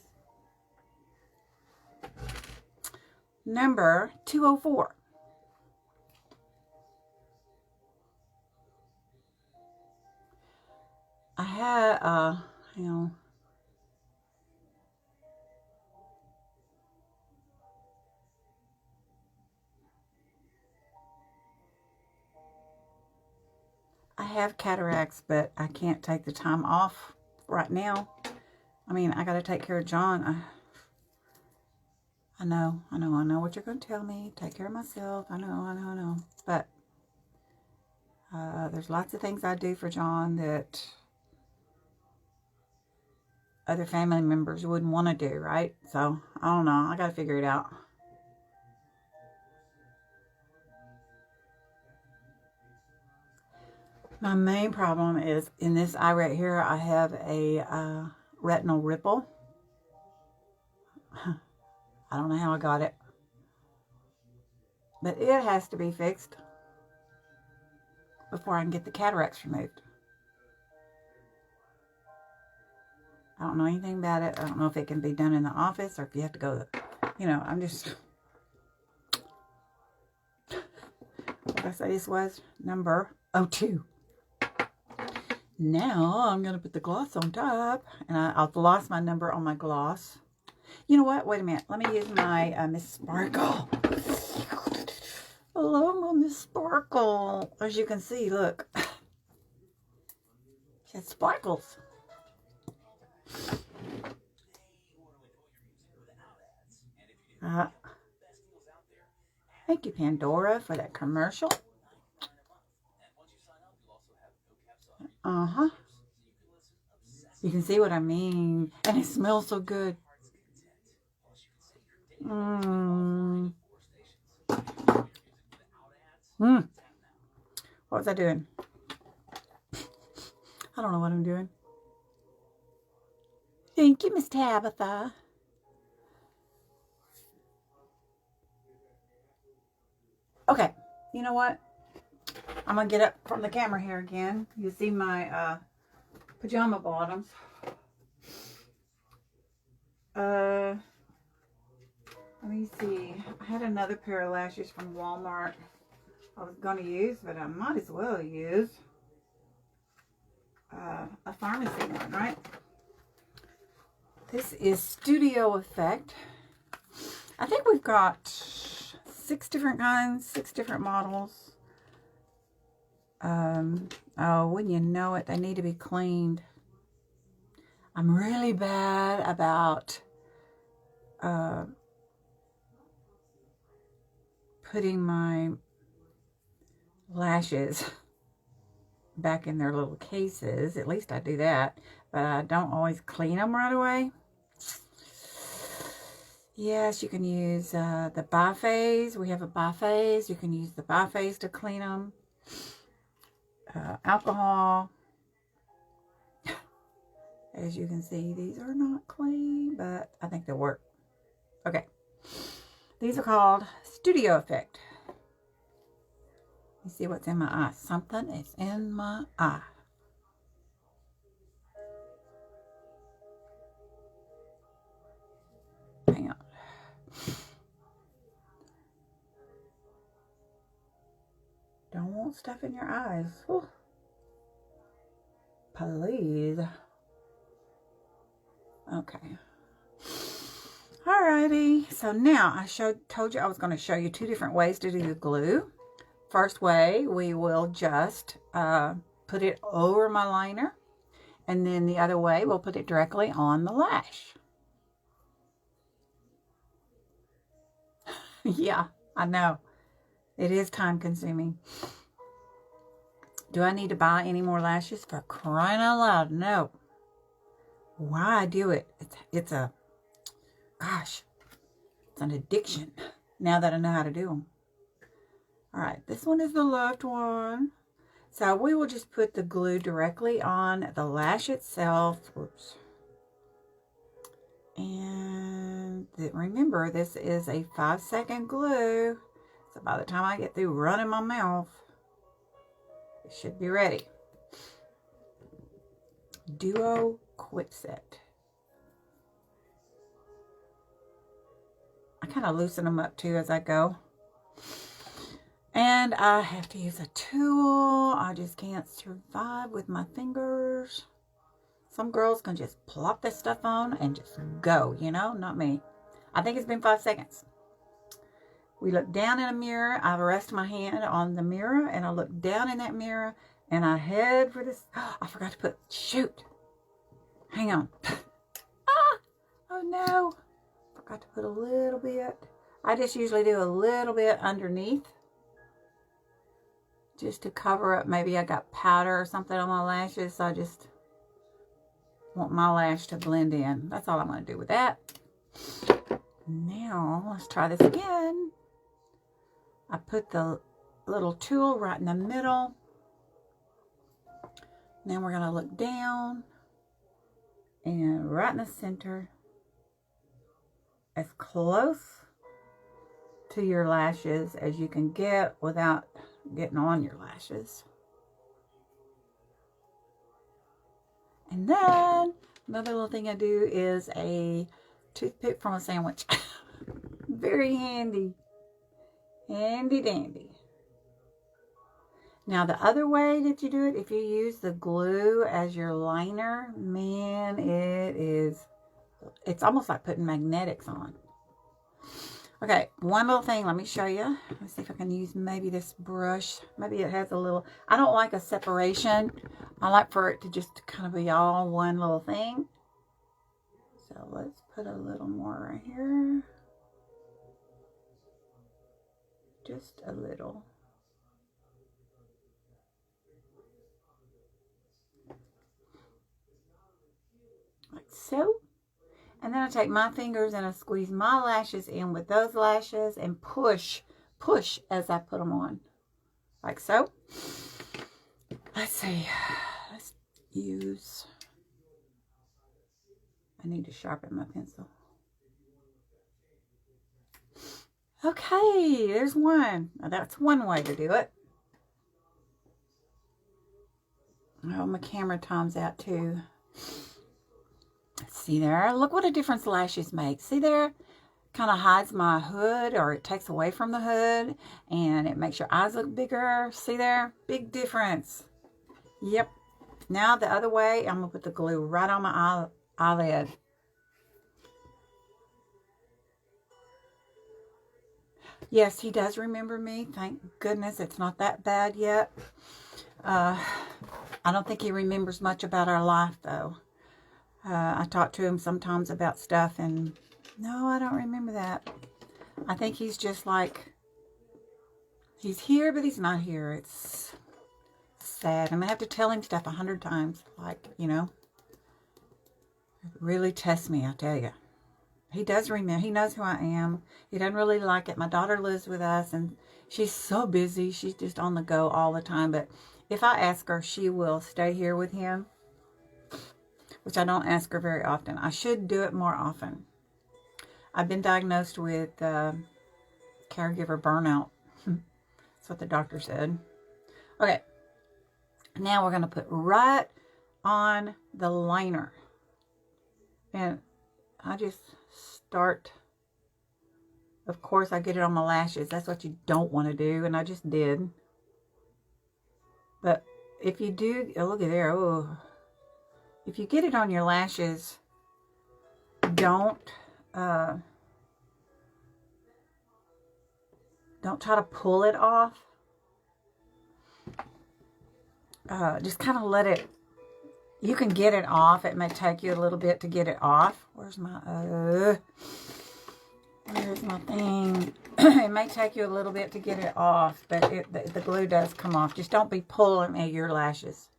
Number 204. I had, hang on. I have cataracts, but I can't take the time off right now. I mean, I got to take care of John. I know what you're going to tell me. Take care of myself. I know. But there's lots of things I do for John that other family members wouldn't want to do, right? So, I don't know. I got to figure it out. My main problem is in this eye right here, I have a retinal ripple. I don't know how I got it. But it has to be fixed before I can get the cataracts removed. I don't know anything about it. I don't know if it can be done in the office or if you have to go, you know, I'm just... What did I say this was? Number 02. Now I'm going to put the gloss on top. And I'll gloss my number on my gloss. You know what? Wait a minute. Let me use my Miss Sparkle. Hello, Miss Sparkle. As you can see, look. She has sparkles. Thank you, Pandora, for that commercial. Uh-huh. You can see what I mean. And it smells so good. What was I doing? I don't know what I'm doing. Thank you, Miss Tabitha. Okay, you know what? I'm going to get up from the camera here again. You see my pajama bottoms. Let me see. I had another pair of lashes from Walmart I was going to use, but I might as well use a pharmacy one, right? This is Studio Effect. I think we've got 6 different kinds, 6 different models. Oh, wouldn't you know it, they need to be cleaned. I'm really bad about putting my lashes back in their little cases. At least I do that, but I don't always clean them right away. Yes, you can use the Biphase. We have a Biphase. You can use the Biphase to clean them. Alcohol. As you can see, these are not clean, but I think they'll work. Okay. These are called Studio Effect. You see what's in my eye? Something is in my eye. Hang on. Don't want stuff in your eyes. Whew. Please. Okay. Alrighty, so now I told you I was going to show you two different ways to do the glue. First way, we will just put it over my liner, and then the other way, we'll put it directly on the lash. Yeah, I know. It is time consuming. Do I need to buy any more lashes? For crying out loud, no. Why do it? It's a, gosh, it's an addiction now that I know how to do them. All right, this one is the left one. So we will just put the glue directly on the lash itself. Whoops. And remember, this is a 5-second glue. So by the time I get through running my mouth, it should be ready. Duo Quick Set. I kind of loosen them up too as I go. And I have to use a tool. I just can't survive with my fingers. Some girls can just plop this stuff on and just go, you know, not me. I think it's been 5 seconds. We look down in a mirror. I rest my hand on the mirror and I look down in that mirror and I head for this. Oh, I forgot to put, shoot. Hang on. Oh no. Forgot to put a little bit. I just usually do a little bit underneath, just to cover up. Maybe I got powder or something on my lashes, so I just want my lash to blend in. That's all I'm going to do with that. Now, let's try this again. I put the little tool right in the middle. Then we're going to look down and right in the center, as close to your lashes as you can get without getting on your lashes. And then another little thing I do is a toothpick from a sandwich. Very handy. Handy dandy. Now the other way that you do it, if you use the glue as your liner, man, it's almost like putting magnetics on. Okay, one little thing, let me show you. Let's see if I can use maybe this brush. Maybe it has a little, I don't like a separation. I like for it to just kind of be all one little thing. So let's put a little more right here. Just a little. Like so. And then I take my fingers and I squeeze my lashes in with those lashes and push as I put them on. Like so. Let's see. Let's use, I need to sharpen my pencil. Okay, there's one. Now that's one way to do it. Oh, my camera time's out too. See there? Look what a difference lashes make. See there? Kind of hides my hood, or it takes away from the hood, and it makes your eyes look bigger. See there? Big difference. Yep. Now the other way, I'm going to put the glue right on my eyelid. Yes, he does remember me. Thank goodness it's not that bad yet. I don't think he remembers much about our life, though. I talk to him sometimes about stuff, and no, I don't remember that. I think he's just like, he's here, but he's not here. It's sad. I'm going to have to tell him stuff 100 times. Like, you know, it really tests me, I tell you. He does remember. He knows who I am. He doesn't really like it. My daughter lives with us, and she's so busy. She's just on the go all the time. But if I ask her, she will stay here with him, which I don't ask her very often. I should do it more often. I've been diagnosed with caregiver burnout. That's what the doctor said. Okay. Now we're going to put right on the liner. And I just start. Of course, I get it on my lashes. That's what you don't want to do. And I just did. But if you do, oh, look at there. Oh. If you get it on your lashes, don't Don't try to pull it off. Just kind of let it, you can get it off. It may take you a little bit to get it off. Where's my thing? It may take you a little bit to get it off, but the glue does come off. Just don't be pulling at your lashes.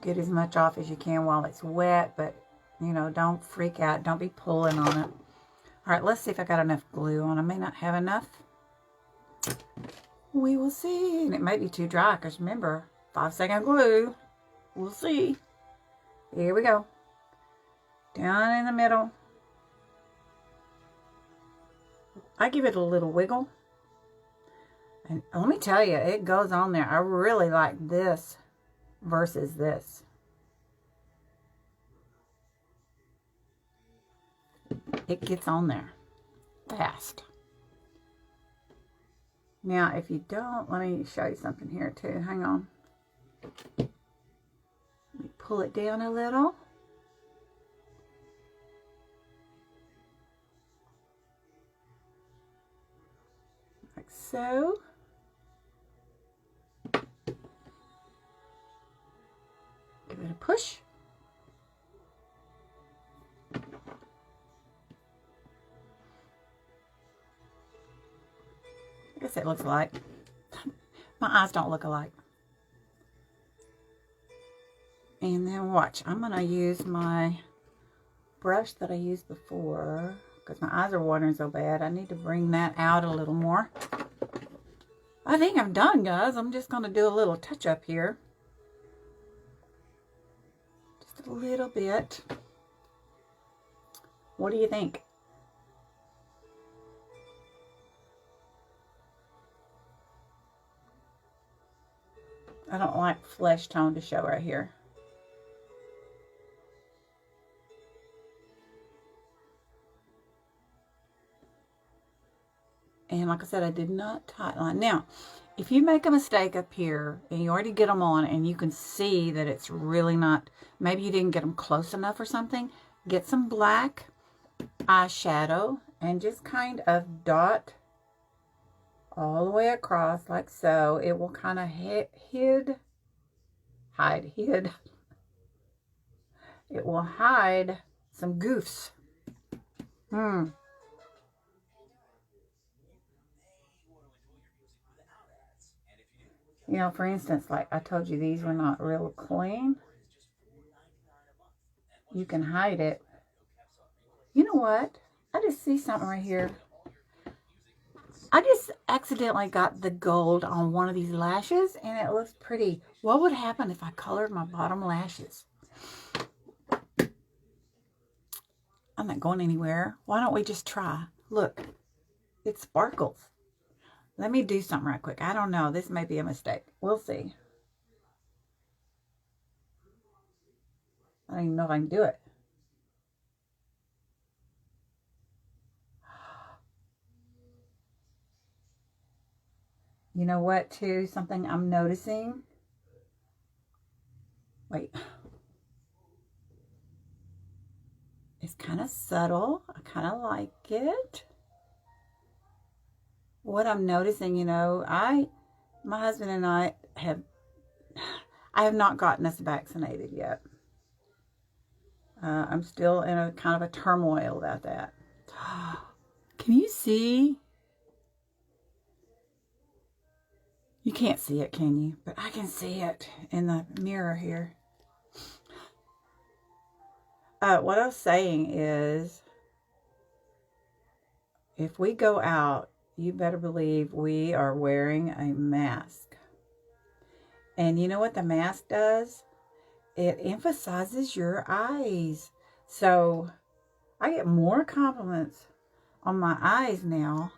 Get as much off as you can while it's wet, but, you know, don't freak out. Don't be pulling on it. All right, let's see if I got enough glue on. I may not have enough. We will see. And it may be too dry, because remember, 5-second glue. We'll see. Here we go. Down in the middle. I give it a little wiggle. And let me tell you, it goes on there. I really like this versus this. It gets on there fast. Now, if you don't, let me show you something here too. Hang on. Let me pull it down a little. Like so. Give it a push. I guess it looks alike. My eyes don't look alike. And then watch. I'm going to use my brush that I used before, because my eyes are watering so bad. I need to bring that out a little more. I think I'm done, guys. I'm just going to do a little touch up here. Just a little bit. What do you think? I don't like flesh tone to show right here. And like I said, I did not tightline. Now, if you make a mistake up here and you already get them on and you can see that it's really not, maybe you didn't get them close enough or something, get some black eyeshadow and just kind of dot all the way across like so. It will kind of hide. It will hide some goofs. You know, for instance, like I told you, these were not real clean. You can hide it. You know what? I just see something right here. I just accidentally got the gold on one of these lashes and it looks pretty. What would happen if I colored my bottom lashes? I'm not going anywhere. Why don't we just try? Look, it sparkles. Let me do something right quick. I don't know. This may be a mistake. We'll see. I don't even know if I can do it. You know what, too? Something I'm noticing. Wait. It's kind of subtle. I kind of like it. What I'm noticing, you know, my husband and I have not gotten us vaccinated yet. I'm still in a kind of a turmoil about that. Can you see? You can't see it, can you? But I can see it in the mirror here. What I was saying is, if we go out, you better believe we are wearing a mask. And you know what the mask does? It emphasizes your eyes. So I get more compliments on my eyes now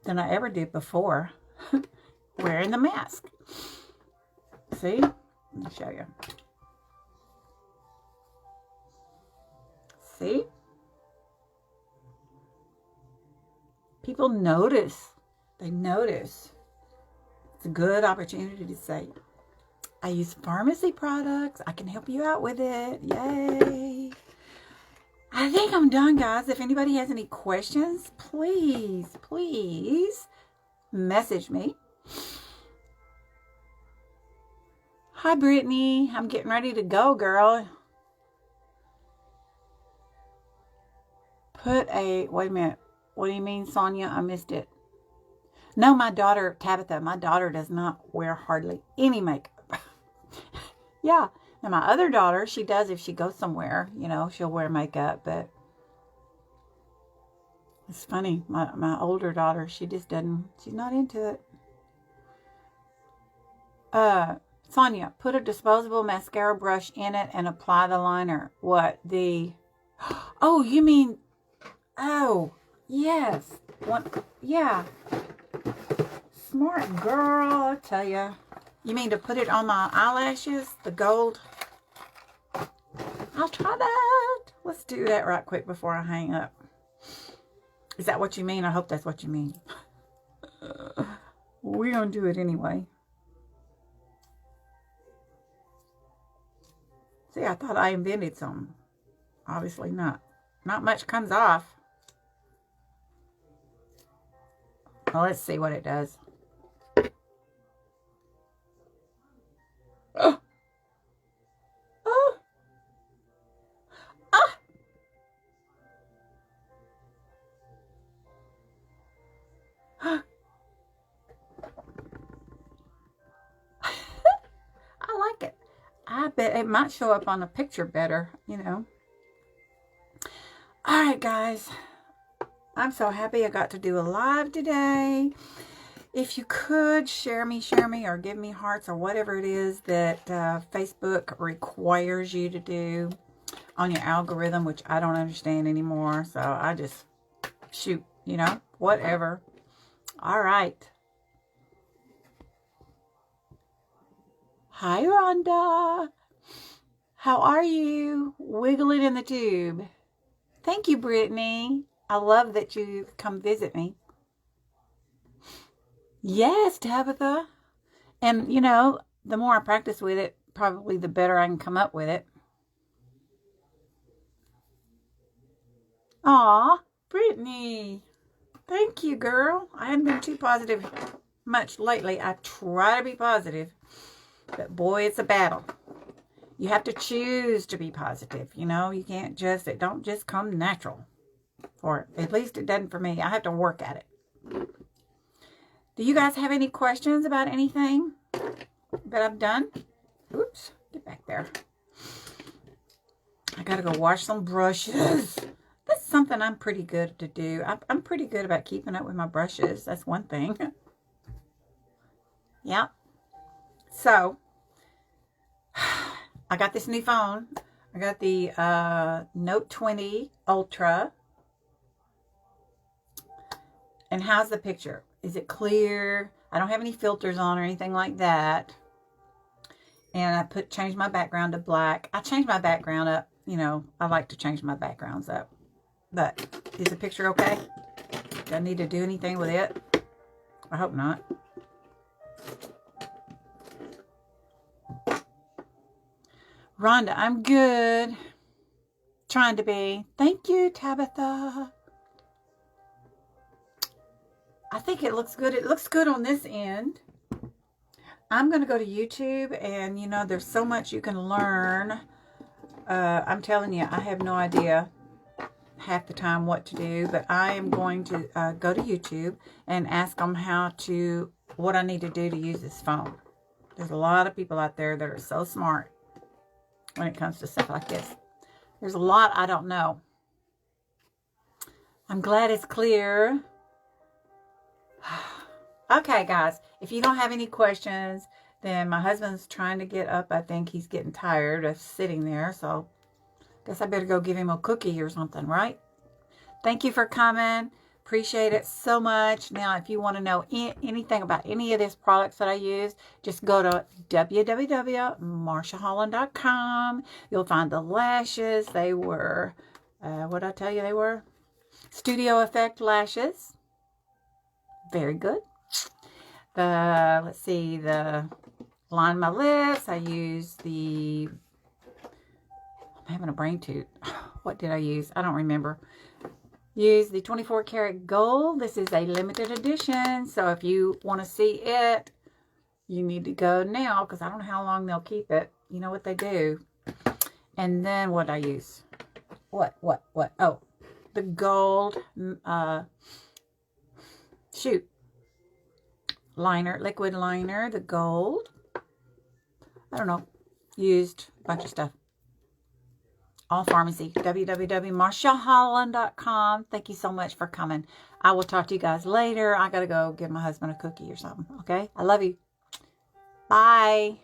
than I ever did before wearing the mask. See? Let me show you. See? People notice. They notice. It's a good opportunity to say, I use pharmacy products. I can help you out with it. Yay. I think I'm done, guys. If anybody has any questions, please, please message me. Hi, Brittany. I'm getting ready to go, girl. Wait a minute. What do you mean, Sonia? I missed it. No, my daughter, Tabitha, my daughter does not wear hardly any makeup. Yeah. Now, my other daughter, she does if she goes somewhere, you know, she'll wear makeup, but it's funny. My older daughter, she just doesn't, she's not into it. Sonia, put a disposable mascara brush in it and apply the liner. What? Oh, you mean, oh, yes. Yeah. Smart girl, I tell ya. You mean to put it on my eyelashes? The gold? I'll try that. Let's do that right quick before I hang up. Is that what you mean? I hope that's what you mean. We're going to do it anyway. See, I thought I invented something. Obviously not. Not much comes off. Well, let's see what it does. Oh. Oh. Ah. I like it. I bet it might show up on a picture better, you know. All right, guys. I'm so happy I got to do a live today. If you could share me, or give me hearts, or whatever it is that Facebook requires you to do on your algorithm, which I don't understand anymore. So I just shoot, you know, whatever. All right. Hi, Rhonda. How are you? Wiggling in the tube. Thank you, Brittany. I love that you come visit me. Yes, Tabitha. And, you know, the more I practice with it, probably the better I can come up with it. Aw, Brittany. Thank you, girl. I haven't been too positive much lately. I try to be positive. But boy, it's a battle. You have to choose to be positive. You know, you can't just, it don't just come natural. Or at least it doesn't for me. I have to work at it. Do you guys have any questions about anything that I've done? Oops, get back there. I gotta go wash some brushes. That's something I'm pretty good to do. I'm pretty good about keeping up with my brushes. That's one thing. Yeah. So, I got this new phone. I got the Note 20 Ultra. And how's the picture? Is it clear? I don't have any filters on or anything like that. And I changed my background to black. I changed my background up. You know, I like to change my backgrounds up. But is the picture okay? Do I need to do anything with it? I hope not. Rhonda, I'm good. Trying to be. Thank you, Tabitha. I think it looks good. It looks good on this end. I'm going to go to YouTube, and, you know, there's so much you can learn. I'm telling you, I have no idea half the time what to do, but I am going to go to YouTube and ask them what I need to do to use this phone. There's a lot of people out there that are so smart when it comes to stuff like this. There's a lot I don't know. I'm glad it's clear. Okay, guys, if you don't have any questions, then my husband's trying to get up. I think he's getting tired of sitting there, so guess I better go give him a cookie or something, right? Thank you for coming. Appreciate it so much. Now, if you want to know anything about any of these products that I use, just go to www.marshaholland.com. You'll find the lashes. They were, what did I tell you they were? Studio Effect lashes. Very good. Let's see, the line my lips. I use the having a brain toot. What did I use? I don't remember. Use the 24 karat gold. This is a limited edition. So if you want to see it, you need to go now because I don't know how long they'll keep it. You know what they do. And then what I use? What? Oh, the gold liner, liquid liner, the gold. I don't know. Used a bunch of stuff. All Pharmacy. www.marshaholland.com. Thank you so much for coming. I will talk to you guys later. I got to go give my husband a cookie or something. Okay? I love you. Bye.